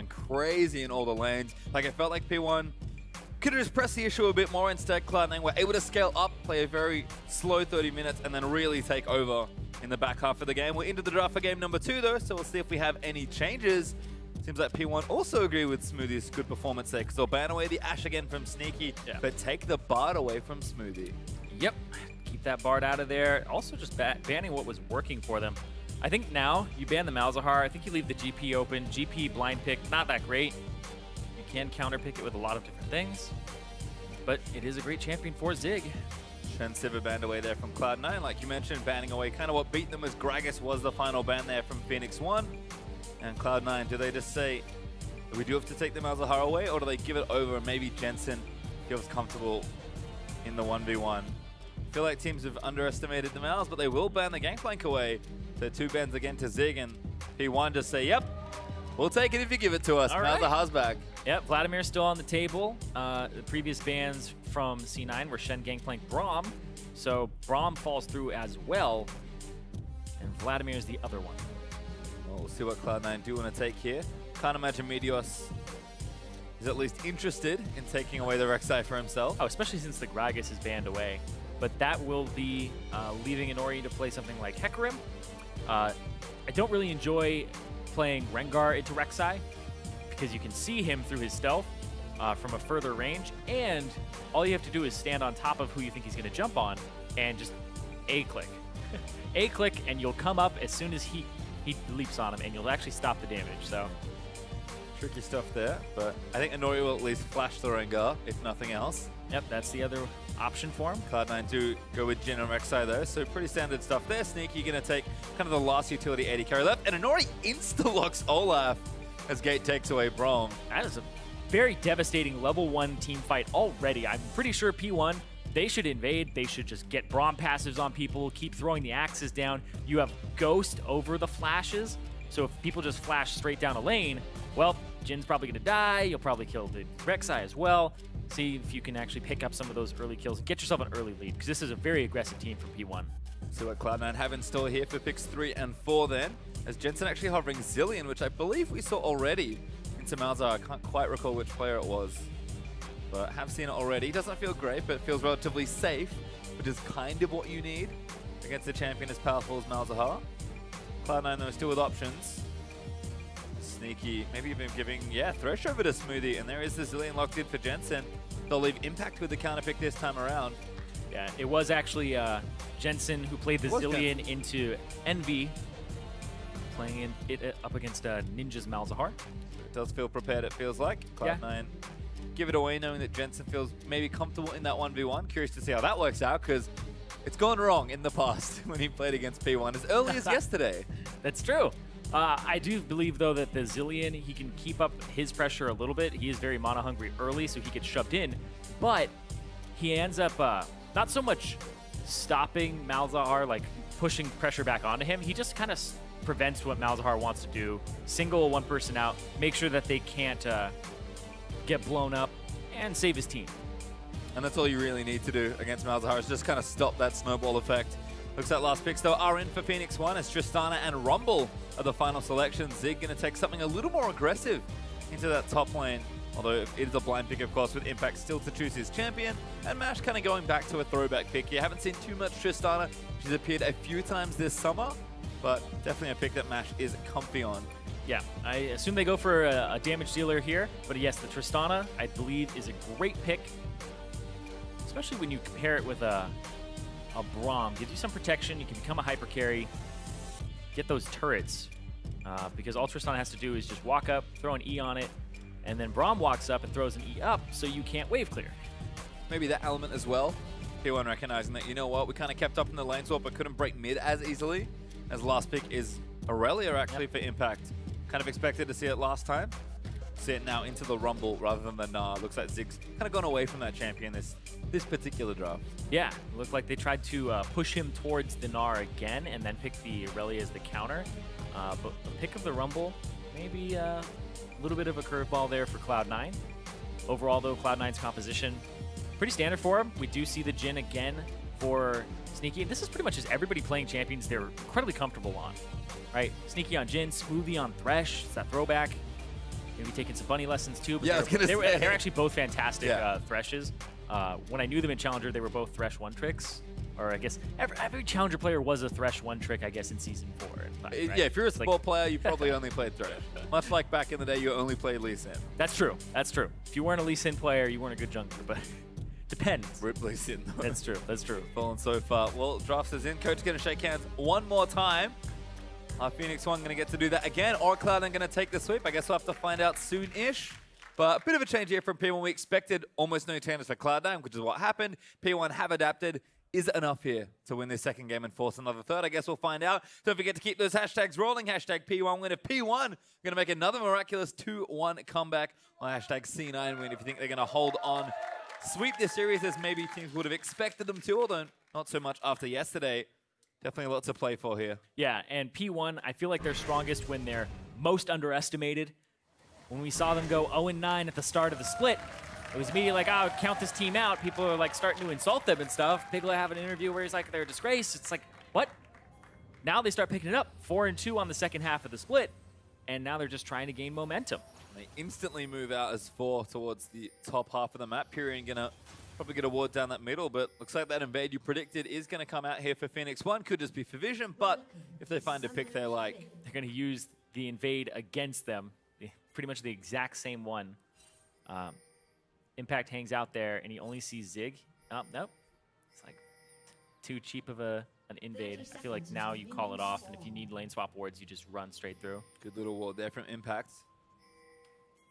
going crazy in all the lanes. Like, it felt like P1 could have just pressed the issue a bit more. Instead, Cloud9 were able to scale up, play a very slow 30 minutes, and then really take over in the back half of the game. We're into the draft for game number 2, though, so we'll see if we have any changes. Seems like P1 also agree with Smoothie's good performance there, because they'll ban away the Ashe again from Sneaky, but take the Bard away from Smoothie. Yep, keep that Bard out of there. Also just banning what was working for them. I think now you ban the Malzahar. I think you leave the GP open. GP blind pick, not that great. You can counter pick it with a lot of different things, but it is a great champion for Zig. Shensiva banned away there from Cloud9. Like you mentioned, banning away kind of what beat them as Gragas was the final ban there from Phoenix1. And Cloud9, do they just say, we do have to take the Malzahar away, or do they give it over and maybe Jensen feels comfortable in the 1v1? I feel like teams have underestimated the Malz, but they will ban the Gangplank away. So 2 bans again to Zig, and P1 just say, yep, we'll take it if you give it to us. Malzahar's back. Yep, Vladimir's still on the table. The previous bans from C9 were Shen, Gangplank, Braum. So Braum falls through as well, and Vladimir is the other one. Well, we'll see what Cloud9 do want to take here. Can't imagine Meteos is at least interested in taking away the Rek'Sai for himself. Oh, especially since the Gragas is banned away. But that will be leaving Inori to play something like Hecarim. I don't really enjoy playing Rengar into Rek'Sai, because you can see him through his stealth from a further range, and all you have to do is stand on top of who you think he's going to jump on and just A-click. A-click, and you'll come up as soon as he leaps on him, and you'll actually stop the damage. So tricky stuff there, but I think Inori will at least flash the Rengar, if nothing else. Yep, that's the other option for him. Cloud9 do go with Jhin and Rek'Sai though, so pretty standard stuff there. Sneaky going to take kind of the last utility AD carry left, and Inori insta-locks Olaf as Gate takes away Braum. That is a very devastating level 1 team fight already. I'm pretty sure P1, they should invade. They should just get Braum passives on people, keep throwing the axes down. You have Ghost over the flashes, so if people just flash straight down a lane, well, Jin's probably going to die. You'll probably kill the Rek'Sai as well. See if you can actually pick up some of those early kills and get yourself an early lead, because this is a very aggressive team from P1. So what Cloud9 have in store here for picks 3 and 4 then, as Jensen actually hovering Zilean, which I believe we saw already into Malzahar. I can't quite recall which player it was, but have seen it already. Doesn't feel great, but feels relatively safe, which is kind of what you need against a champion as powerful as Malzahar. Cloud9 though still with options. Sneaky, maybe even giving, Thresh over to Smoothie, and there is the Zilean locked in for Jensen. They'll leave Impact with the counter pick this time around. Yeah, it was actually Jensen who played the Zilean into Envy, playing it up against Ninja's Malzahar. It does feel prepared, it feels like. Cloud9 give it away knowing that Jensen feels maybe comfortable in that 1v1. Curious to see how that works out, because it's gone wrong in the past when he played against P1 as early as yesterday. That's true. I do believe, though, that the Zilean, he can keep up his pressure a little bit. He is very mana-hungry early, so he gets shoved in. But he ends up not so much stopping Malzahar, like pushing pressure back onto him. He just kind of prevents what Malzahar wants to do. Single one person out, make sure that they can't get blown up, and save his team. And that's all you really need to do against Malzahar, is just kind of stop that snowball effect. Looks like last picks, though, are in for Phoenix1 as Tristana and Rumble are the final selections. Zig going to take something a little more aggressive into that top lane, although it is a blind pick, of course, with Impact still to choose his champion. And Mash kind of going back to a throwback pick. You haven't seen too much Tristana. She's appeared a few times this summer, but definitely a pick that Mash is comfy on. Yeah, I assume they go for a damage dealer here, but yes, the Tristana, I believe, is a great pick, especially when you compare it with a Braum. Gives you some protection, you can become a hyper carry, get those turrets, because all Tristana has to do is just walk up, throw an E on it, and then Braum walks up and throws an E up, so you can't wave clear. Maybe that element as well. P1 recognizing that, you know what, we kind of kept up in the lane swap, but couldn't break mid as easily, as last pick is Irelia actually for Impact. Kind of expected to see it last time. See it now into the Rumble rather than the Gnar. Looks like Zig's kind of gone away from that champion this particular draft. Yeah, it looked like they tried to push him towards the Gnar again and then pick the Irelia as the counter. But the pick of the Rumble, maybe a little bit of a curveball there for Cloud9. Overall, though, Cloud9's composition, pretty standard for him. We do see the Jhin again for Sneaky. This is pretty much just everybody playing champions they're incredibly comfortable on, right? Sneaky on Jhin, Smoothie on Thresh. It's that throwback. maybe taking some bunny lessons too. But Yeah, they're actually both fantastic Threshes. When I knew them in Challenger, they were both Thresh one-tricks. Or I guess every Challenger player was a Thresh one-trick, I guess, in Season 4. Right? Yeah, if you're a support player, you probably only played Thresh. Much like back in the day, you only played Lee Sin. That's true. That's true. If you weren't a Lee Sin player, you weren't a good jungler, but depends. Rip Lee Sin. That's true. That's true. Fallen so far. Well, Drafts is in. Coach going to shake hands one more time. Our Phoenix1 going to get to do that again. Or Cloud9 going to take the sweep. I guess we'll have to find out soon-ish. But a bit of a change here from P1. We expected almost no changes for Cloud9, which is what happened. P1 have adapted. Is it enough here to win this second game and force another third? I guess we'll find out. Don't forget to keep those hashtags rolling. Hashtag P1 win. If P1 going to make another miraculous 2-1 comeback on hashtag C9 win. If you think they're going to hold on, sweep this series as maybe teams would have expected them to, although not so much after yesterday. Definitely a lot to play for here. Yeah, and P1, I feel like they're strongest when they're most underestimated. When we saw them go 0-9 at the start of the split, it was immediately like, oh, count this team out. People are like starting to insult them and stuff. Piglet have an interview where he's like, they're a disgrace. It's like, what? Now they start picking it up. 4-2 on the second half of the split, and now they're just trying to gain momentum. They instantly move out as 4 towards the top half of the map. Pirean gonna probably get a ward down that middle, but looks like that invade you predicted is gonna come out here for Phoenix1. Could just be for vision, but if they find a pick they like, they're gonna use the invade against them. Pretty much the exact same one. Impact hangs out there, and he only sees Zig. Oh, nope. It's like too cheap of an invade. I feel like now you call it off, and if you need lane swap wards, you just run straight through. Good little ward there from Impact.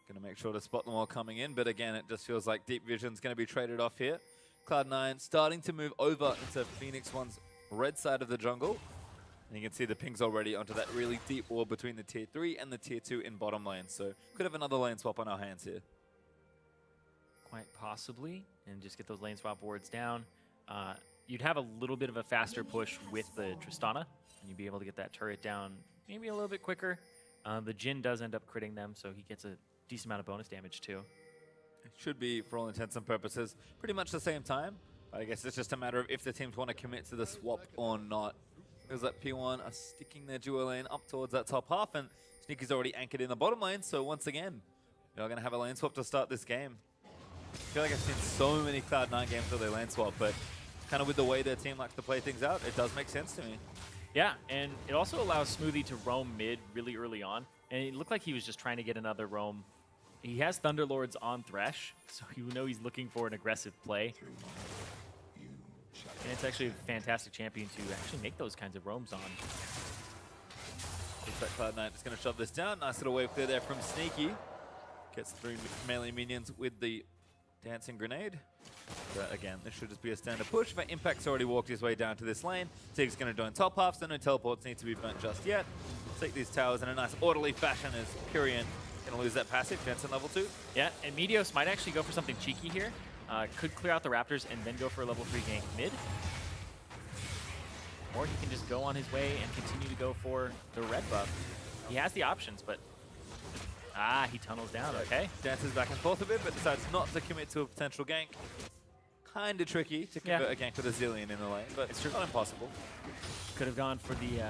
Going to make sure to spot them all coming in, but again, it just feels like Deep Vision's going to be traded off here. Cloud9 starting to move over into Phoenix1's red side of the jungle. And you can see the pings already onto that really deep wall between the tier 3 and the tier 2 in bottom lane. So could have another lane swap on our hands here. Quite possibly, and just get those lane swap wards down. You'd have a little bit of a faster push with the Tristana, and you'd be able to get that turret down maybe a little bit quicker. The Jhin does end up critting them, so he gets a decent amount of bonus damage too. It should be, for all intents and purposes, pretty much the same time. I guess it's just a matter of if the teams want to commit to the swap or not. Feels like P1 are sticking their duo lane up towards that top half, and Sneaky's already anchored in the bottom lane, so once again, they're going to have a lane swap to start this game. I feel like I've seen so many Cloud9 games where they lane swap, but kind of with the way their team likes to play things out, it does make sense to me. Yeah, and it also allows Smoothie to roam mid really early on, and it looked like he was just trying to get another roam. He has Thunderlords on Thresh, so you know he's looking for an aggressive play. And it's actually a fantastic champion to actually make those kinds of roams on. Looks like Cloud9 just going to shove this down. Nice little wave clear there from Sneaky. Gets 3 melee minions with the dancing grenade. But again, this should just be a standard push. But Impact's already walked his way down to this lane. Zig's going to join top half, so no teleports need to be burnt just yet. Take these towers in a nice orderly fashion as Pirean going to lose that passive. Jensen level 2. Yeah, and Meteos might actually go for something cheeky here. Could clear out the Raptors and then go for a level 3 gank mid. Or he can just go on his way and continue to go for the red buff. He has the options, but... Ah, he tunnels down, okay. Dances back and forth a bit, but decides not to commit to a potential gank. Kind of tricky to convert a gank with a Zilean in the lane, but it's not impossible. Could have gone for the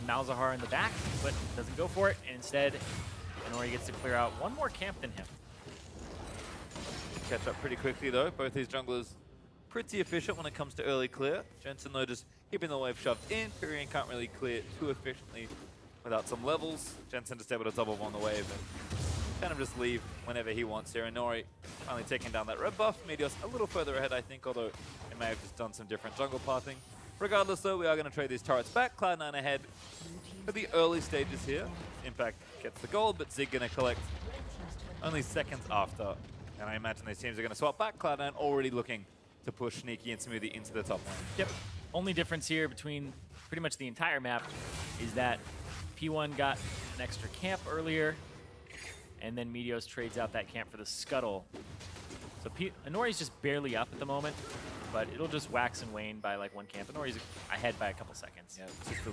Malzahar in the back, but doesn't go for it. And instead, Inori gets to clear out one more camp than him. Catch up pretty quickly though. Both these junglers pretty efficient when it comes to early clear. Jensen though just keeping the wave shoved in. Pirean can't really clear too efficiently without some levels. Jensen just able to double on the wave and kind of just leave whenever he wants here. Inori finally taking down that red buff. Meteos a little further ahead I think, although it may have just done some different jungle pathing. Regardless though, we are going to trade these turrets back. Cloud9 ahead for the early stages here. Impact gets the gold, but Zig going to collect only seconds after. And I imagine these teams are going to swap back. Cloud9 already looking to push Sneaky and Smoothie into the top lane. Yep. Only difference here between pretty much the entire map is that P1 got an extra camp earlier, and then Meteos trades out that camp for the Scuttle. So Inori's just barely up at the moment, but it'll just wax and wane by like 1 camp. Inori's ahead by a couple seconds. Yeah, just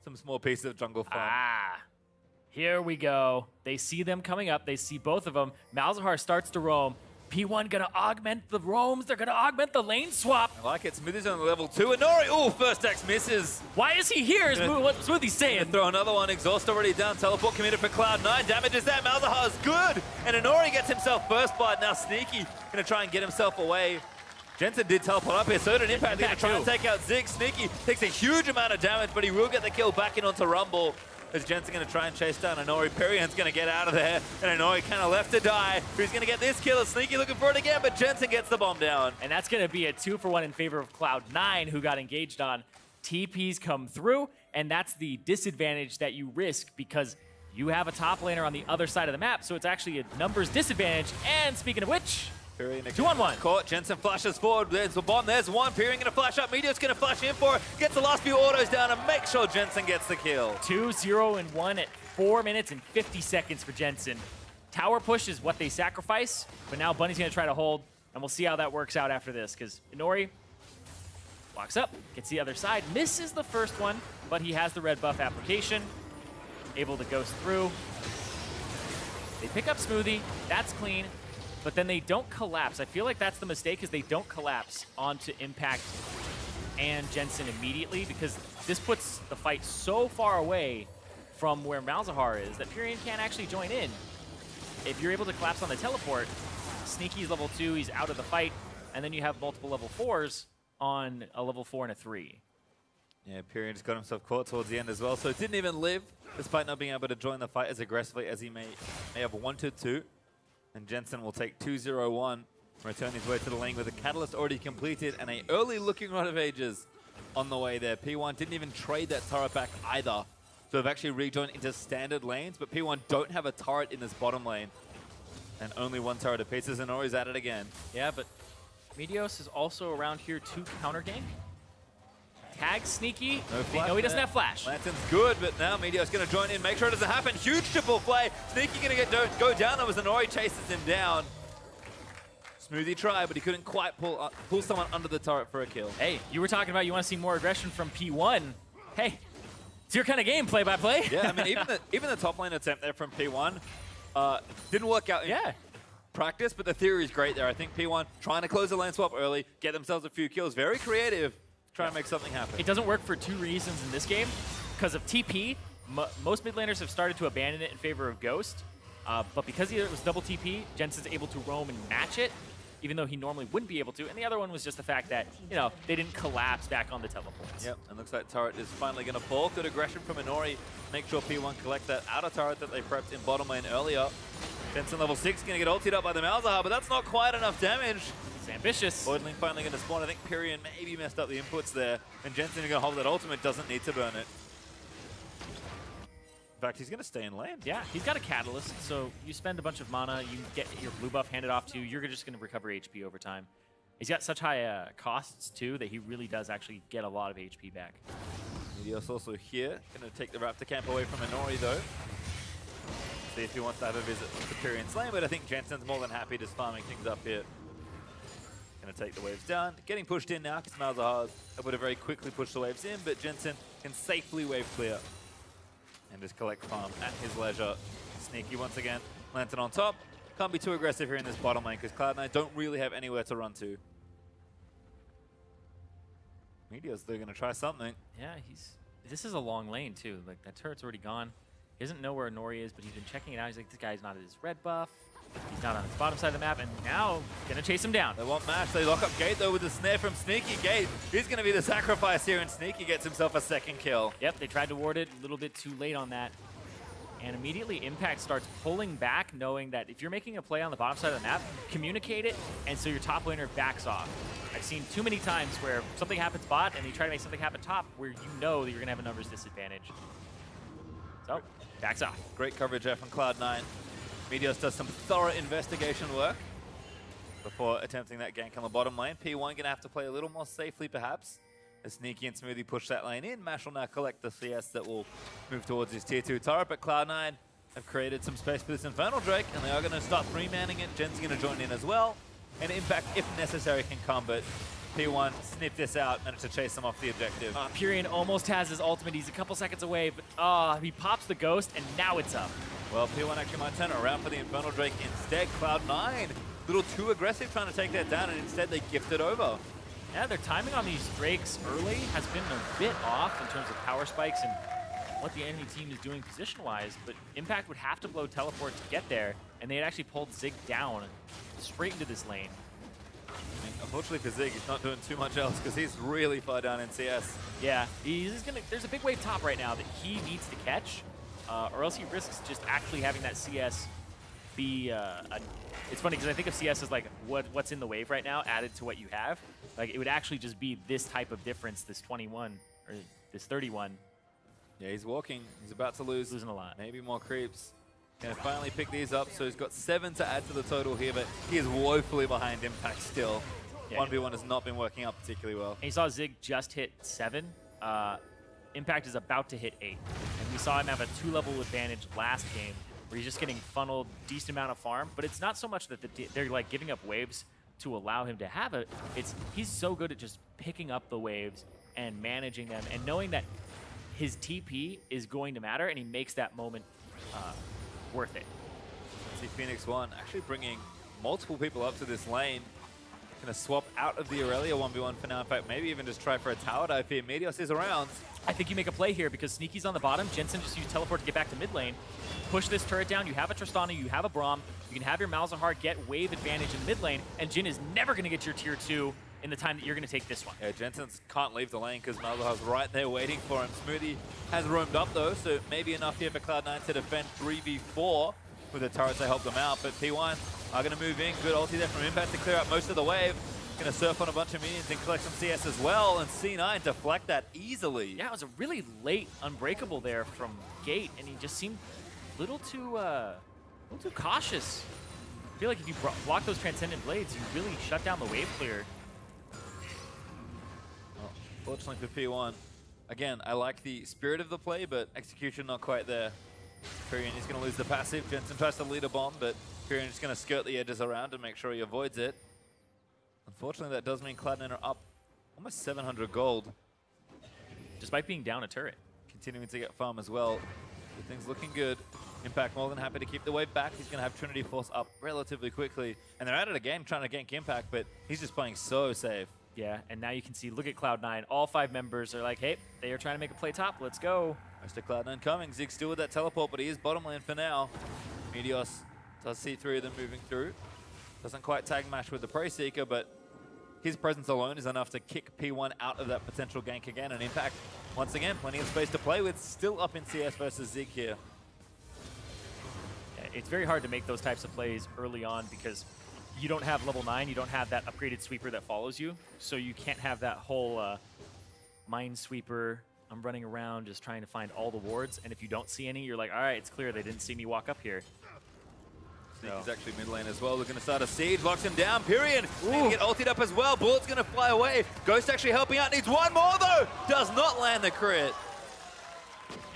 some small piece of jungle fun. Ah. Here we go. They see them coming up. They see both of them. Malzahar starts to roam. P1 gonna augment the roams. They're gonna augment the lane swap. I like it. Smoothie's on the level 2. Inori, oh, first X misses. Why is he here? Is what Smoothie's saying. Throw another one. Exhaust already down. Teleport committed for Cloud9. Damages that. Malzahar is good. And Inori gets himself first blood. Now Sneaky gonna try and get himself away. Jensen did teleport up here, so did Impact. They're gonna try and take out Zig. Sneaky takes a huge amount of damage, but he will get the kill back in onto Rumble. As Jensen going to try and chase down Inori. Pirean's going to get out of there, and Inori kind of left to die. Who's going to get this kill? Sneaky looking for it again, but Jensen gets the bomb down. And that's going to be a 2-for-1 in favor of Cloud9, who got engaged on. TPs come through, and that's the disadvantage that you risk because you have a top laner on the other side of the map, so it's actually a numbers disadvantage. And speaking of which, Pirean 2-on-1. Caught. Jensen flashes forward. There's the bomb. There's one. Pirean going to flash up. Meteos going to flash in for it. Gets the last few autos down and make sure Jensen gets the kill. 2-0-1 at 4 minutes and 50 seconds for Jensen. Tower push is what they sacrifice, but now Bunny's going to try to hold, and we'll see how that works out after this, because Inori walks up, gets the other side, misses the first one, but he has the red buff application, able to ghost through. They pick up Smoothie. That's clean. But then they don't collapse. I feel like that's the mistake, is they don't collapse onto Impact and Jensen immediately, because this puts the fight so far away from where Malzahar is that Pirean can't actually join in. If you're able to collapse on the teleport, Sneaky's level 2, he's out of the fight, and then you have multiple level 4s on a level 4 and a 3. Yeah, Pirean just got himself caught towards the end as well, so it didn't even live, despite not being able to join the fight as aggressively as he may have wanted to. And Jensen will take 2-0-1, return his way to the lane with a Catalyst already completed and a early looking Rod of Ages on the way there. P1 didn't even trade that turret back either. So they've actually rejoined into standard lanes, but P1 don't have a turret in this bottom lane. And only one turret apiece, and Inori's at it again. Yeah, but Meteos is also around here to counter gank. Tag Sneaky. No, he doesn't have flash. Lantern's good, but now Meteos going to join in. Make sure it doesn't happen. Huge triple play. Sneaky going to go down. That was Inori chases him down. Smoothie tried, but he couldn't quite pull someone under the turret for a kill. Hey, you were talking about you want to see more aggression from P1. Hey, it's your kind of game, play-by-play. Yeah, I mean, even the top lane attempt there from P1 didn't work out in practice, but the theory is great there. I think P1 trying to close the lane swap early, get themselves a few kills. Very creative. Try to make something happen. It doesn't work for two reasons in this game. Because of TP, most mid laners have started to abandon it in favor of Ghost. But because it was double TP, Jensen's able to roam and match it, even though he normally wouldn't be able to. And the other one was just the fact that, you know, they didn't collapse back on the teleports. Yep, and looks like turret is finally going to fall. Good aggression from Inori. Make sure P1 collect that outer turret that they prepped in bottom lane earlier. Jensen level 6 going to get ultied up by the Malzahar, but that's not quite enough damage. It's ambitious. Void Link finally going to spawn. I think Pirean maybe messed up the inputs there. And Jensen going to hold that ultimate, doesn't need to burn it. In fact, he's going to stay in lane. Yeah, he's got a Catalyst, so you spend a bunch of mana, you get your blue buff handed off to you, you're just going to recover HP over time. He's got such high costs, too, that he really does actually get a lot of HP back. Meteos also here. Going to take the Raptor camp away from Inori, though. See if he wants to have a visit to Pirean's lane, but I think Jensen's more than happy just farming things up here. Going to take the waves down. Getting pushed in now because Malzahar able to very quickly push the waves in, but Jensen can safely wave clear and just collect farm at his leisure. Sneaky once again. Lantern on top. Can't be too aggressive here in this bottom lane because Cloud9 don't really have anywhere to run to. Meteos, they're going to try something. Yeah, this is a long lane, too. Like, that turret's already gone. He doesn't know where Inori is, but he's been checking it out. He's like, this guy's not at his red buff. He's not on his bottom side of the map, and now going to chase him down. They want match. They lock up Gate, though, with the snare from Sneaky. Gate, he's going to be the sacrifice here, and Sneaky gets himself a second kill. Yep, they tried to ward it a little bit too late on that. And immediately Impact starts pulling back, knowing that if you're making a play on the bottom side of the map, communicate it, and so your top laner backs off. I've seen too many times where something happens bot, and you try to make something happen top, where you know that you're going to have a numbers disadvantage. So, backs off. Great coverage there from Cloud9. Meteos does some thorough investigation work before attempting that gank on the bottom lane. P1 going to have to play a little more safely, perhaps. As Sneaky and Smoothie push that lane in, Mash will now collect the CS that will move towards his tier 2 turret, but Cloud9 have created some space for this Infernal Drake, and they are going to start 3-manning it. Jen's going to join in as well, and Impact, if necessary, can come, but P1 sniff this out, managed to chase them off the objective. Pirean almost has his ultimate. He's a couple seconds away, but he pops the Ghost, and now it's up. Well, P1 actually might turn it around for the Infernal Drake instead. Cloud9, a little too aggressive trying to take that down, and instead they gift it over. Yeah, their timing on these Drakes early has been a bit off in terms of power spikes and what the enemy team is doing position-wise, but Impact would have to blow teleport to get there, and they had actually pulled Zig down straight into this lane. I mean, unfortunately for Zig, he's not doing too much else because he's really far down in CS. Yeah, there's a big wave top right now that he needs to catch, or else he risks just actually having that CS be it's funny because I think of CS as like what's in the wave right now added to what you have. Like it would actually just be this type of difference, this 21 or this 31. Yeah, he's walking. He's about to losing a lot. Maybe more creeps. Gonna finally pick these up, so he's got 7 to add to the total here, but he is woefully behind Impact still. Yeah. 1v1 has not been working out particularly well. And you saw Zig just hit 7. Impact is about to hit 8. And we saw him have a 2-level advantage last game, where he's just getting funneled decent amount of farm, but it's not so much that they're like giving up waves to allow him to have it. It's he's so good at just picking up the waves and managing them and knowing that his TP is going to matter, and he makes that moment worth it. See Phoenix1 actually bringing multiple people up to this lane. Gonna swap out of the Irelia 1v1 for now. In fact, maybe even just try for a tower dive here. Meteos is around. I think you make a play here because Sneaky's on the bottom. Jensen just used teleport to get back to mid lane. Push this turret down. You have a Tristana, you have a Braum. You can have your Malzahar get wave advantage in mid lane, and Jhin is never going to get your tier 2 in the time that you're going to take this one. Yeah, Jensen can't leave the lane because Malzahar's right there waiting for him. Smoothie has roamed up though, so maybe enough here for Cloud9 to defend 3v4 with the turret to help them out. But P1 are going to move in. Good ulti there from Impact to clear out most of the wave. Going to surf on a bunch of minions and collect some CS as well, and C9 deflect that easily. Yeah, it was a really late Unbreakable there from Gate, and he just seemed a little too cautious. I feel like if you block those Transcendent Blades, you really shut down the wave clear. Well, fortunately for P1, again, I like the spirit of the play, but execution not quite there. Pirean is going to lose the passive. Jensen tries to lead a bomb, but Pirean is just going to skirt the edges around and make sure he avoids it. Unfortunately, that does mean Cloud9 are up almost 700 gold. Despite being down a turret. Continuing to get farm as well. Things looking good. Impact more than happy to keep the wave back. He's going to have Trinity Force up relatively quickly. And they're at it again, trying to gank Impact, but he's just playing so safe. Yeah, and now you can see, look at Cloud9. All 5 members are like, hey, they are trying to make a play top. Let's go. Most of Cloud9 coming. Zig still with that teleport, but he is bottom lane for now. Meteos does see 3 of them moving through. Doesn't quite tag match with the Prey Seeker, but his presence alone is enough to kick P1 out of that potential gank again. And Impact, once again, plenty of space to play with. Still up in CS versus Zig here. Yeah, it's very hard to make those types of plays early on because you don't have level 9, you don't have that upgraded sweeper that follows you. So you can't have that whole Minesweeper, I'm running around just trying to find all the wards. And if you don't see any, you're like, all right, it's clear they didn't see me walk up here. He's actually mid lane as well, looking to start a siege, locks him down. Pirean can get ulted up as well. Bullet's going to fly away. Ghost actually helping out, needs one more though. Does not land the crit.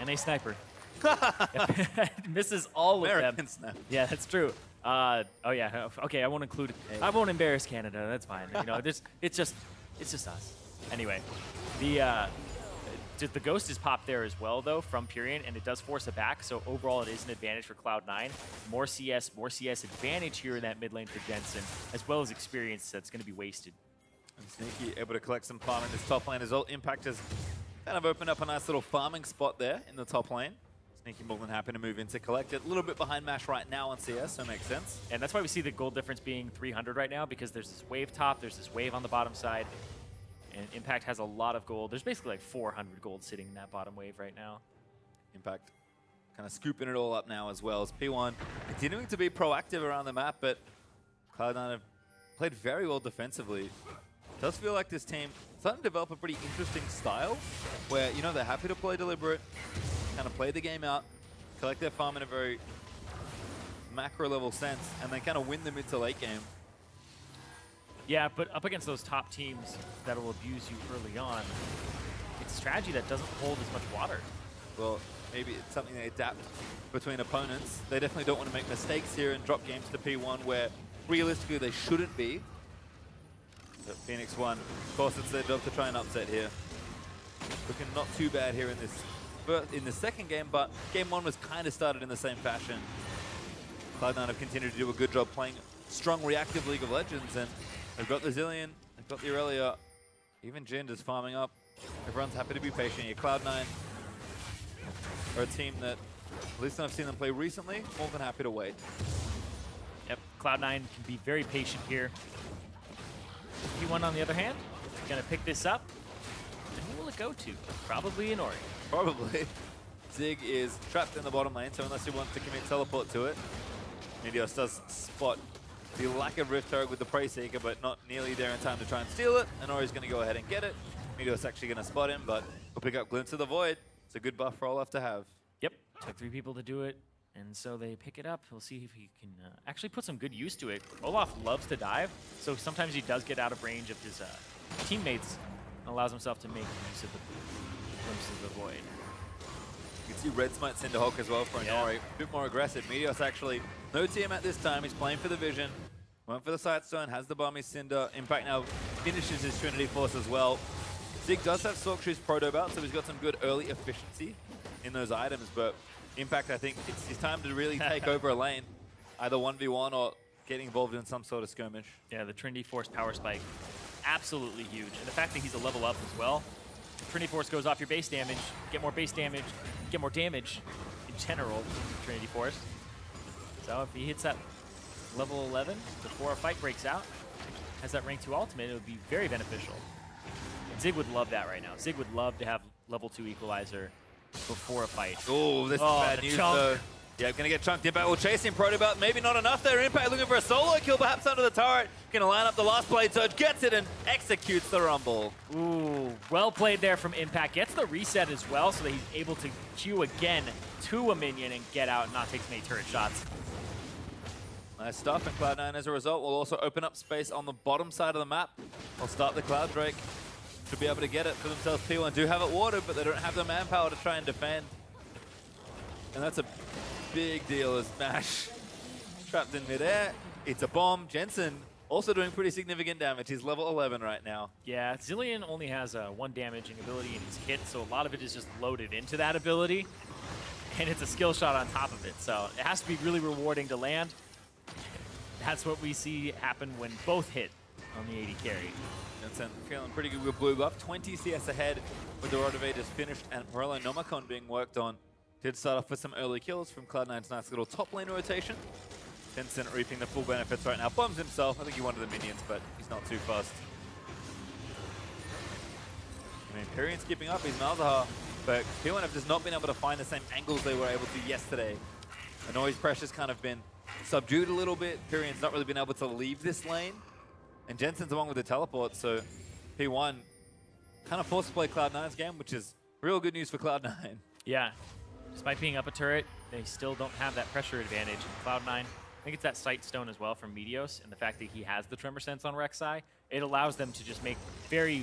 And a sniper. Misses all of American them. Snap. Yeah, that's true. Oh yeah, okay, I won't include, I won't embarrass Canada, that's fine. You know, it's just us. Anyway, the Ghost is popped there as well, though, from Pirean, and it does force it back, so overall it is an advantage for Cloud9. More CS advantage here in that mid lane for Jensen, as well as experience that's going to be wasted. And Sneaky able to collect some farm in this top lane as well. Impact has kind of opened up a nice little farming spot there in the top lane. Sneaky more than happy to move in to collect it. A little bit behind Mash right now on CS, so it makes sense. And that's why we see the gold difference being 300 right now, because there's this wave top, there's this wave on the bottom side. And Impact has a lot of gold. There's basically like 400 gold sitting in that bottom wave right now. Impact kind of scooping it all up now as well as P1 continuing to be proactive around the map, but Cloud9 have played very well defensively. It does feel like this team starting to develop a pretty interesting style where, you know, they're happy to play deliberate, kind of play the game out, collect their farm in a very macro level sense, and then kind of win the mid to late game. Yeah, but up against those top teams that will abuse you early on, it's a strategy that doesn't hold as much water. Well, maybe it's something they adapt between opponents. They definitely don't want to make mistakes here and drop games to P1 where realistically they shouldn't be. But Phoenix1, of course, it's their job to try and upset here. Looking not too bad here in this in the second game, but game 1 was kind of started in the same fashion. Cloud9 have continued to do a good job playing strong reactive League of Legends, and they've got the Zilean, they've got the Irelia, even Jhin just farming up. Everyone's happy to be patient here. Cloud9 are a team that, at least I've seen them play recently, more than happy to wait. Yep, Cloud9 can be very patient here. P1 on the other hand, gonna pick this up. And who will it go to? Probably Inori. Probably. Zig is trapped in the bottom lane, so unless he wants to commit teleport to it, Meteos does spot the lack of Rift Turret with the Prey Seeker, but not nearly there in time to try and steal it. Inori's going to go ahead and get it. Meteos actually going to spot him, but he'll pick up Glimpse of the Void. It's a good buff for Olaf to have. Yep, took 3 people to do it, and so they pick it up. We'll see if he can actually put some good use to it. Olaf loves to dive, so sometimes he does get out of range of his teammates and allows himself to make use of the Glimpse of the Void. You can see Red Smite Cinderhawk as well for Inori. A bit more aggressive. Meteos actually, no TM at this time. He's playing for the Vision. Went for the Sightstone, has the Balmy Cinder. Impact now finishes his Trinity Force as well. Zig does have Sorkshoe's Proto Belt, so he's got some good early efficiency in those items, but Impact, I think it's his time to really take over a lane. Either 1v1 or getting involved in some sort of skirmish. Yeah, the Trinity Force Power Spike, absolutely huge. And the fact that he's a level up as well. Trinity Force goes off your base damage, get more base damage, get more damage in general, Trinity Force. So if he hits that level 11 before a fight breaks out, has that rank 2 ultimate, it would be very beneficial. And Zig would love that right now. Zig would love to have level 2 equalizer before a fight. Oh, this is bad news though. Yeah, gonna get chunked. Impact will chase him. Protobelt maybe not enough there. Impact looking for a solo kill, perhaps under the turret. Gonna line up the last blade surge, gets it and executes the rumble. Ooh, well played there from Impact. Gets the reset as well, so that he's able to Q again to a minion and get out and not take many turret shots. Nice stuff, and Cloud9 as a result will also open up space on the bottom side of the map. They'll start the Cloud Drake to be able to get it for themselves. P1 do have it watered, but they don't have the manpower to try and defend. And that's a big deal as Mash trapped in midair. It's a bomb. Jensen also doing pretty significant damage. He's level 11 right now. Yeah, Zilean only has 1 damaging ability in his hit, so a lot of it is just loaded into that ability. And it's a skill shot on top of it, so it has to be really rewarding to land. That's what we see happen when both hit on the AD carry. Jensen feeling pretty good with blue buff. 20 CS ahead with the Rotovators finished and Morello Nomicon being worked on. Did start off with some early kills from Cloud9's nice little top lane rotation. Jensen reaping the full benefits right now. Bombs himself. I think he wanted the minions, but he's not too fast. I mean, Pirean's keeping up. He's Malzahar, but P1 have just not been able to find the same angles they were able to yesterday. Inori's pressure's kind of been subdued a little bit. Pirean's not really been able to leave this lane. And Jensen's along with the teleport, so P1 kind of forced to play Cloud9's game, which is real good news for Cloud9. Yeah. Despite being up a turret, they still don't have that pressure advantage. And Cloud9, I think it's that Sightstone as well from Meteos, and the fact that he has the Tremor Sense on Rek'Sai, it allows them to just make very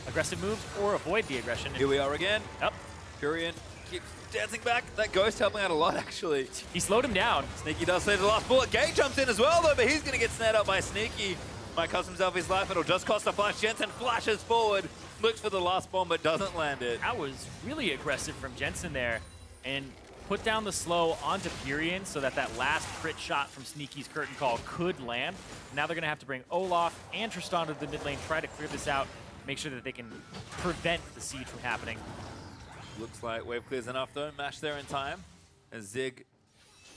aggressive moves or avoid the aggression. Here we are again. Yep. Pirean keeps dancing back. That Ghost helping out a lot, actually. He slowed him down. Sneaky does save the last bullet. Gay jumps in as well, though, but he's going to get snared up by Sneaky. Might cost himself his life. It'll just cost a flash. Jensen flashes forward, looks for the last bomb, but doesn't land it. That was really aggressive from Jensen there, and put down the slow onto Pirean so that that last crit shot from Sneaky's curtain call could land. Now they're going to have to bring Olaf and Tristana to the mid lane, try to clear this out, make sure that they can prevent the siege from happening. Looks like wave clears enough, though. Mash there in time, as Zig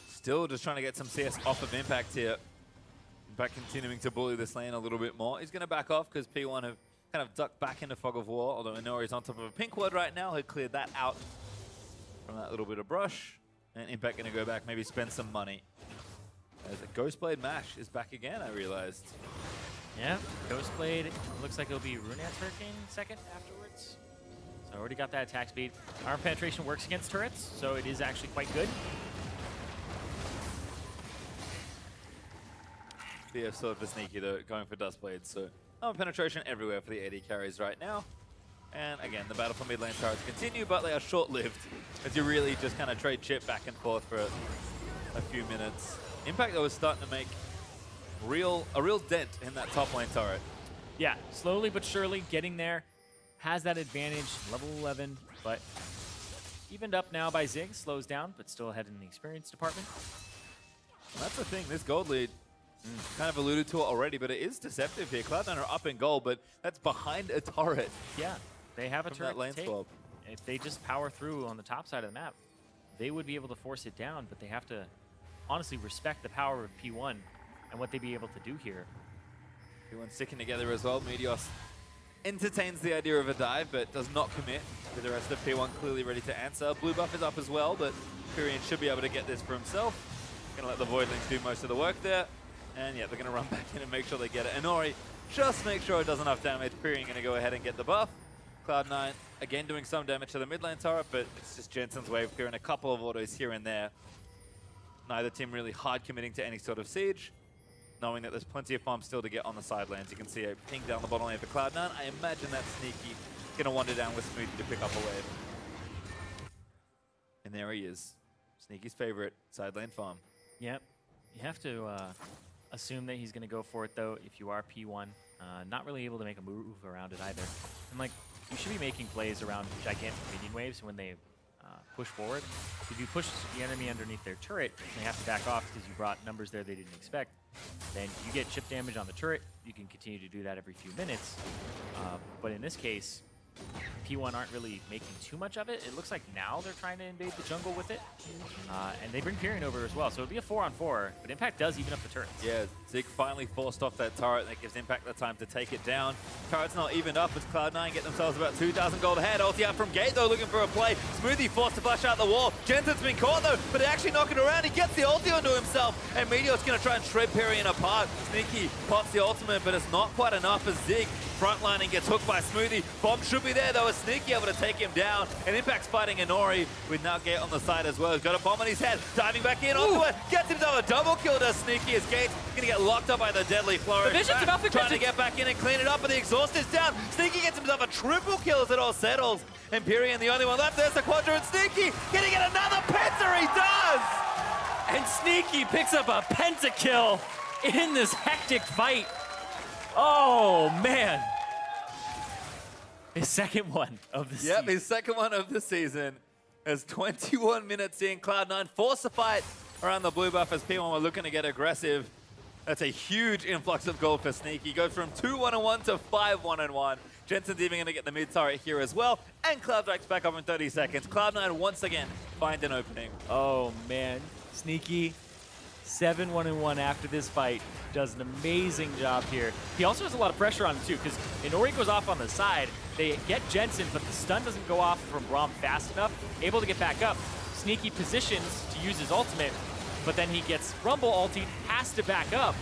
still just trying to get some CS off of Impact here. Impact continuing to bully this lane a little bit more. He's going to back off because P1 have kind of ducked back into Fog of War, although Inori's on top of a pink ward right now. He'll clear that out from that little bit of brush. And Impact going to go back, maybe spend some money. As a Ghostblade Mash is back again, I realized. Yeah, Ghostblade looks like it'll be Runat's Hurricane second afterwards. So already got that attack speed. Arm penetration works against turrets, so it is actually quite good. Yeah, sort of for Sneaky though, going for Dustblades. So armor penetration everywhere for the AD carries right now. And again, the battle for mid lane turrets continue, but they are short-lived as you really just kind of trade chip back and forth for a few minutes. Impact though is starting to make a real dent in that top lane turret. Yeah, slowly but surely getting there. Has that advantage, level 11, but Evened up now by Zig, slows down, but still ahead in the experience department. That's the thing, this gold lead, kind of alluded to it already, but it is deceptive here. Cloud9 are up in gold, but that's behind a turret. Yeah, they have a turret that lane to take. swap. If they just power through on the top side of the map, they would be able to force it down, but they have to honestly respect the power of P1 and what they'd be able to do here. Everyone's sticking together as well. Meteos entertains the idea of a dive, but does not commit. With the rest of P1 clearly ready to answer. Blue buff is up as well, but Pirean should be able to get this for himself. Gonna let the Voidlings do most of the work there. And yeah, they're gonna run back in and make sure they get it. Inori just make sure it does enough damage. Pirean gonna go ahead and get the buff. Cloud9 again doing some damage to the mid lane turret, but it's just Jensen's wave clearing a couple of autos here and there. Neither team really hard committing to any sort of siege, knowing that there's plenty of farm still to get on the side lanes. You can see a ping down the bottom lane for Cloud9. I imagine that's Sneaky gonna wander down with Smoothie to pick up a wave. And there he is. Sneaky's favorite side lane farm. Yep. You have to assume that he's going to go for it, though, if you are P1. Not really able to make a move around it either. And, like, you should be making plays around gigantic minion waves when they push forward. If you push the enemy underneath their turret and they have to back off because you brought numbers there they didn't expect, then you get chip damage on the turret. You can continue to do that every few minutes. But in this case, P1 aren't really making too much of it. It looks like now they're trying to invade the jungle with it. And they bring Pirean over as well. So it'll be a 4-on-4, but Impact does even up the turrets. Yeah, Zig finally forced off that turret. That gives Impact the time to take it down. Turret's not evened up as Cloud9 get themselves about 2,000 gold ahead. Ulti out from Gate, though, looking for a play. Smoothie forced to flush out the wall. Jensen's been caught, though, but they're actually knocking around. He gets the ulti onto himself, and Meteos going to try and shred Pirean apart. Sneaky pots the ultimate, but it's not quite enough as Zig frontlining gets hooked by Smoothie. Bomb should be there, though, as Sneaky able to take him down. And Impact's fighting Inori with now Gate on the side as well. He's got a bomb on his head, diving back in onto it. Gets himself a double kill, does Sneaky as Gate's going to get locked up by the deadly flourish. The Vision's about to trying to get back in and clean it up, but the exhaust is down. Sneaky gets himself a triple kill as it all settles. And Pirean, the only one left, there's the Quadra, and Sneaky gonna get another penta, he does! And Sneaky picks up a pentakill in this hectic fight. Oh, man. His second one of the season. Yep, his second one of the season. As 21 minutes in, Cloud9 forced the fight around the blue buff as P1 were looking to get aggressive. That's a huge influx of gold for Sneaky. Goes from 2-1-1 to 5-1-1. Jensen's even going to get the mid turret here as well. And Cloud9's back up in 30 seconds. Cloud9 once again find an opening. Oh, man. Sneaky, 7-1-1 after this fight. Does an amazing job here. He also has a lot of pressure on him, too, because Inori goes off on the side. They get Jensen, but the stun doesn't go off from Braum fast enough. Able to get back up. Sneaky positions to use his ultimate, but then he gets Rumble ulti, has to back up,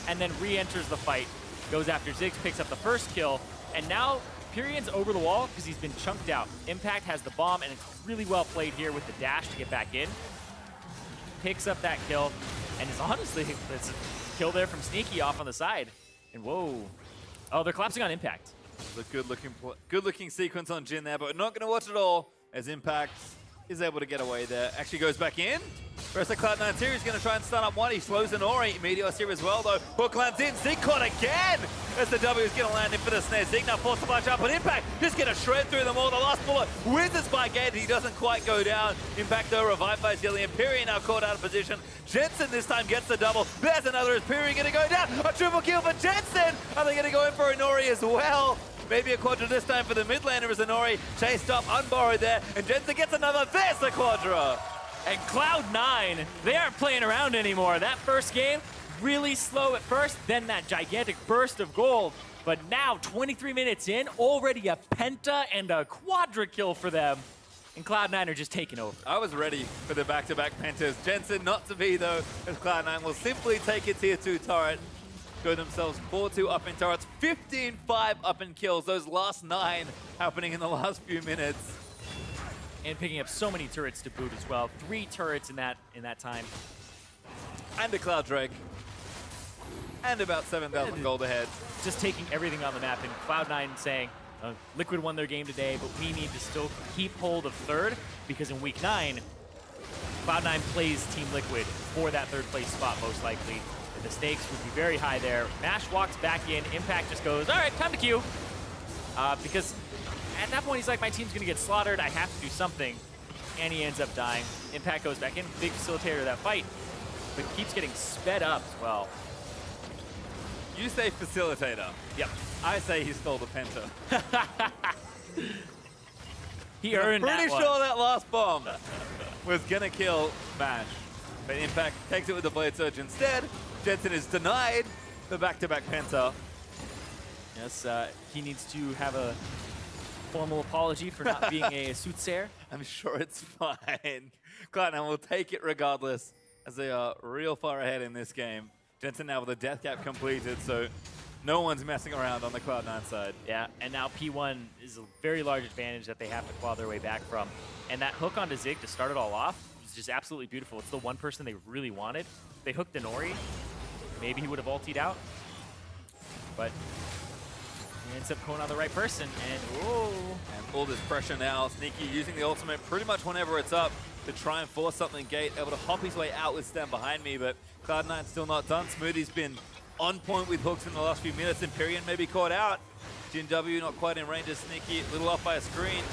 and then re-enters the fight. Goes after Ziggs, picks up the first kill, and now Pirean's over the wall because he's been chunked out. Impact has the bomb, and it's really well played here with the dash to get back in. Picks up that kill, and is honestly, it's a kill there from Sneaky off on the side. And whoa. Oh, they're collapsing on Impact. The good-looking sequence on Jhin there, but we're not going to watch it all as Impact is able to get away there. Actually goes back in. Whereas the Cloud9 series going to try and stun up one. He slows Inori. Meteos here as well, though. Hook lands in. Zig caught again as the W is going to land in for the snare. Zig now forced to flash up, but Impact just going to shred through them all. The last bullet whizzes by Gate. He doesn't quite go down. Impact, though, revived by Zilean. Pirean now caught out of position. Jensen this time gets the double. There's another as Pirean going to go down. A triple kill for Jensen. Are they going to go in for Inori as well? Maybe a Quadra this time for the mid laner as Inori chased up, unborrowed there, and Jensen gets another. There's the Quadra! And Cloud9, they aren't playing around anymore. That first game, really slow at first, then that gigantic burst of gold. But now, 23 minutes in, already a penta and a Quadra kill for them. And Cloud9 are just taking over. I was ready for the back-to-back pentas. Jensen not to be, though, as Cloud9 will simply take a tier 2 turret. Go themselves 4-2 up in turrets, 15-5 up in kills. Those last 9 happening in the last few minutes. And picking up so many turrets to boot as well. 3 turrets in that time. And a Cloud Drake. And about 7,000 gold ahead. Just taking everything on the map, and Cloud9 saying, Liquid won their game today, but we need to still keep hold of third, because in week 9, Cloud9 plays Team Liquid for that third place spot most likely. The stakes would be very high there. Mash walks back in. Impact just goes, all right, time to queue. Because at that point, he's like, my team's going to get slaughtered. I have to do something. and he ends up dying. Impact goes back in, big facilitator of that fight, but keeps getting sped up as well. You say facilitator. Yep. I say he stole the penta. He earned that Pretty one. sure that last bomb was gonna kill Mash. But Impact takes it with the Blade Surge instead. Jensen is denied the back-to-back penta. Yes, he needs to have a formal apology for not being a soothsayer. I'm sure it's fine. Cloud9 will take it regardless, as they are real far ahead in this game. Jensen now with a death cap completed, so no one's messing around on the Cloud9 side. Yeah, and now P1 is a very large advantage that they have to claw their way back from. And that hook onto Zig to start it all off was just absolutely beautiful. It's the one person they really wanted. They hooked Inori. Maybe he would have ultied out, but he ends up going on the right person, and whoa. And all this pressure now. Sneaky using the ultimate pretty much whenever it's up to try and force something Gate, able to hop his way out with Stand behind me, but Cloud9 still not done. Smoothie's been on point with hooks in the last few minutes, and Pirean may be caught out. Jhin W not quite in range of Sneaky, a little off by a screen.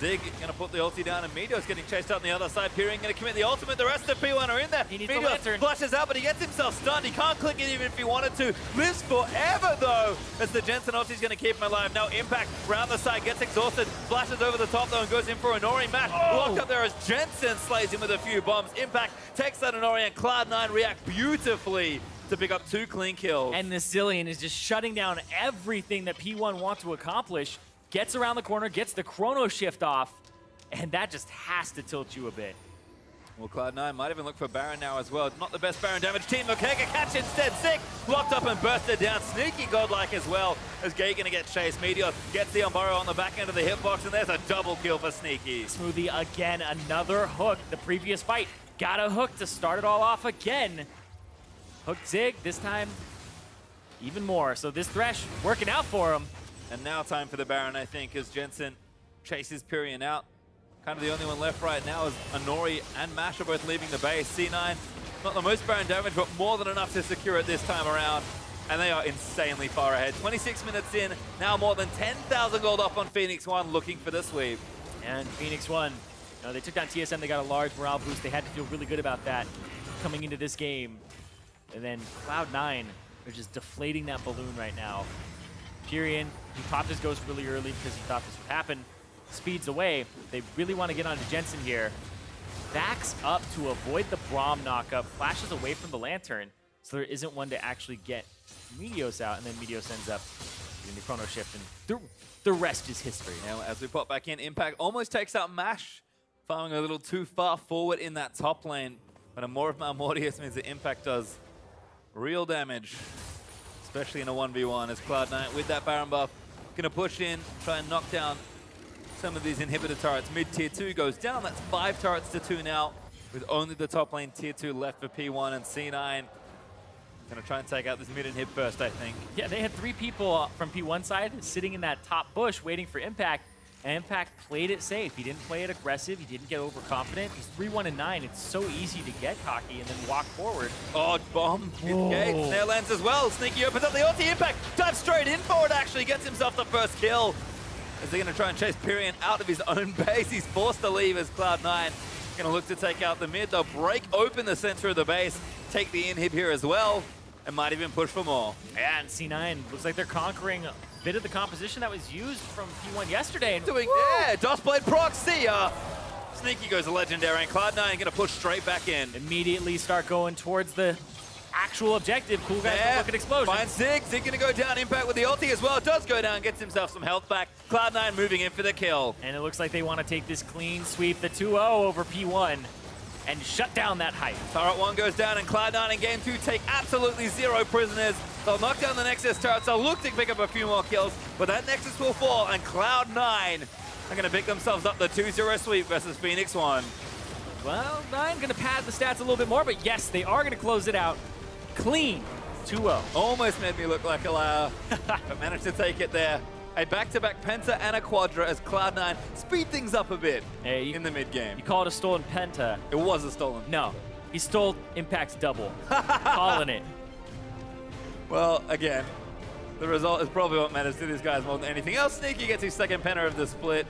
Zig gonna put the ulti down, and Meteos getting chased out on the other side. Pirean gonna commit the ultimate. The rest of P1 are in there. He needs the Meteos lantern. flashes out, but he gets himself stunned. He can't click it even if he wanted to. Lives forever though, as the Jensen ulti's gonna keep him alive. Now Impact round the side, gets exhausted, flashes over the top though, and goes in for Inori. Mash locked up there as Jensen slays him with a few bombs. Impact takes that Inori, and Cloud9 react beautifully to pick up 2 clean kills. And the Zilean is just shutting down everything that P1 wants to accomplish. Gets around the corner, gets the chrono shift off, and that just has to tilt you a bit. Well, Cloud9 might even look for Baron now as well. Not the best Baron damage. Team Mokega catch instead. Sick. Locked up and bursted down. Sneaky godlike as well, as Gay gonna get chased. Meteos gets the Umbaro on the back end of the hitbox, and there's a double kill for Sneaky. Smoothie again, another hook. The previous fight got a hook to start it all off again. Hooked Zig, this time even more. So this Thresh working out for him. And now time for the Baron, I think, as Jensen chases Pirean out. Kind of the only one left right now is Inori and Mash are both leaving the base. C9, not the most Baron damage, but more than enough to secure it this time around. And they are insanely far ahead. 26 minutes in, now more than 10,000 gold off on Phoenix1, looking for the sweep. And Phoenix1, they took down TSM, they got a large morale boost. They had to feel really good about that coming into this game. And then Cloud9, they're just deflating that balloon right now. Pirean, he popped his ghost really early because he thought this would happen. Speeds away. They really want to get onto Jensen here. Backs up to avoid the Braum knockup, flashes away from the lantern, so there isn't one to actually get Meteos out, and then Meteos ends up doing the chrono shift, and the rest is history. Now, as we pop back in, Impact almost takes out Mash, farming a little too far forward in that top lane. But a more of Mortius means that Impact does real damage, especially in a 1v1, as Cloud9 with that Baron buff gonna push in, try and knock down some of these inhibitor turrets. Mid tier 2 goes down. That's 5 turrets to 2 now, with only the top lane tier 2 left for P1, and C9 gonna try and take out this mid inhib first, I think. Yeah, they had 3 people from P1 side sitting in that top bush waiting for Impact, and Impact played it safe. He didn't play it aggressive. He didn't get overconfident. He's 3-1-9. It's so easy to get cocky and then walk forward. Oh, bomb with Gates. Nail lands as well. Sneaky opens up the ulti. Impact dives straight in for it, actually gets himself the first kill. As they're going to try and chase Pirean out of his own base. He's forced to leave as Cloud9 going to look to take out the mid. They'll break open the center of the base, take the inhib here as well, and might even push for more. Yeah, and C9 looks like they're conquering a bit of the composition that was used from P1 yesterday. And doing, yeah, Dustblade proc, see ya. Sneaky goes legendary, and Cloud9 going to push straight back in. Immediately start going towards the actual objective. Cool guys don't look at explosion. Finds Zig. Zig gonna go down. Impact with the ulti as well. Does go down, gets himself some health back. Cloud9 moving in for the kill. And it looks like they want to take this clean sweep, the 2-0 over P1, and shut down that hype. Turret 1 goes down, and Cloud9 in game 2 take absolutely 0 prisoners. They'll knock down the Nexus turrets. They'll look to pick up a few more kills, but that Nexus will fall, and Cloud9 are gonna pick themselves up the 2-0 sweep versus Phoenix1. Well, 9 gonna pad the stats a little bit more, but yes, they are gonna close it out. Clean, 2-0. Almost made me look like a liar, but managed to take it there. A back-to-back Penta and a Quadra as Cloud9 speed things up a bit in the mid-game. You call it a stolen Penta. It was a stolen. No, he stole Impact's double. Calling it. Well, again, the result is probably what matters to these guys more than anything else. Sneaky gets his second Penta of the split.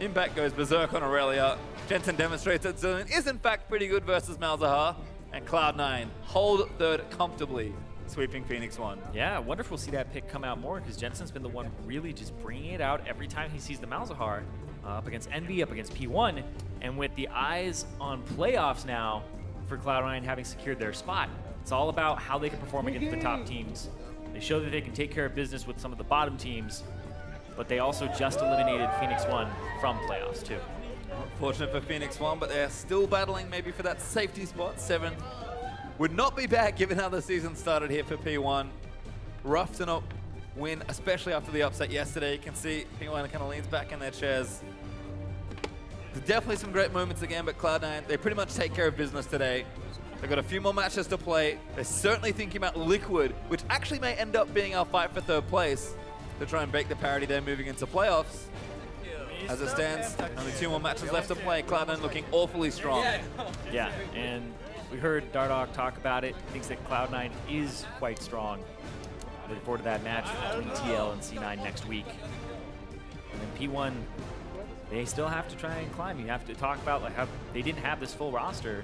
Impact goes berserk on Irelia. Jensen demonstrates that Zilean is in fact pretty good versus Malzahar. And Cloud9 hold third comfortably, sweeping Phoenix1. Yeah, I wonder if we'll see that pick come out more, because Jensen's been the one really just bringing it out every time he sees the Malzahar up against Envy, up against P1. And with the eyes on playoffs now for Cloud9 having secured their spot, it's all about how they can perform against the top teams. They show that they can take care of business with some of the bottom teams, but they also just eliminated Phoenix1 from playoffs too. Fortunate for Phoenix1, but they're still battling maybe for that safety spot. 7 would not be bad given how the season started here for P1. Rough to not win, especially after the upset yesterday. You can see P1 kind of leans back in their chairs. There's definitely some great moments again, but Cloud9, they pretty much take care of business today. They've got a few more matches to play. They're certainly thinking about Liquid, which actually may end up being our fight for third place to try and break the parity there moving into playoffs. As it stands, only 2 more matches left to play. Cloud9 looking awfully strong. Yeah, and we heard Dardoch talk about it. Thinks that Cloud9 is quite strong. Looking forward to that match between TL and C9 next week. And then P1, they still have to try and climb. You have to talk about like how they didn't have this full roster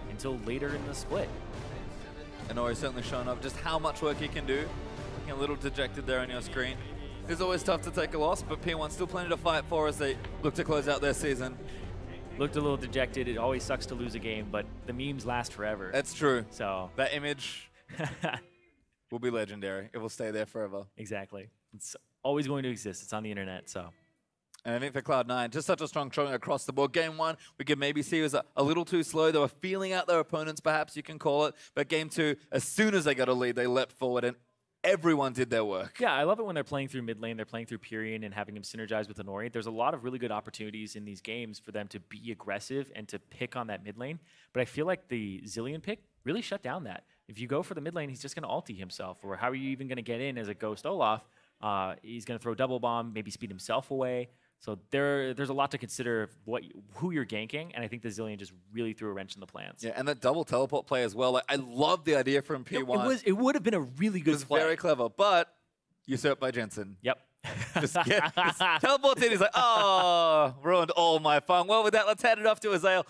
until later in the split. Inori certainly showing up just how much work he can do. Looking a little dejected there on your screen. It's always tough to take a loss, but P1 still plenty to fight for as they look to close out their season. Looked a little dejected. It always sucks to lose a game, but the memes last forever. That's true. So that image will be legendary. It will stay there forever. Exactly. It's always going to exist. It's on the internet, so. And I think for Cloud9, just such a strong showing across the board. Game 1, we could maybe see was a little too slow. They were feeling out their opponents, perhaps you can call it. But Game 2, as soon as they got a lead, they leapt forward and everyone did their work. Yeah, I love it when they're playing through mid lane, they're playing through Pirean and having him synergize with Inori. There's a lot of really good opportunities in these games for them to be aggressive and to pick on that mid lane. But I feel like the Zilean pick really shut down that. If you go for the mid lane, he's just going to ulti himself. Or how are you even going to get in as a Ghost Olaf? He's going to throw double bomb, maybe speed himself away. So there's a lot to consider who you're ganking, and I think the Zilean just really threw a wrench in the plans. Yeah, and that double teleport play as well. Like, I love the idea from P1. It would have been a really good play. Very clever, but usurped by Jensen. Yep. just teleports in, he's like, oh, ruined all my fun. Well, with that, let's hand it off to Azael.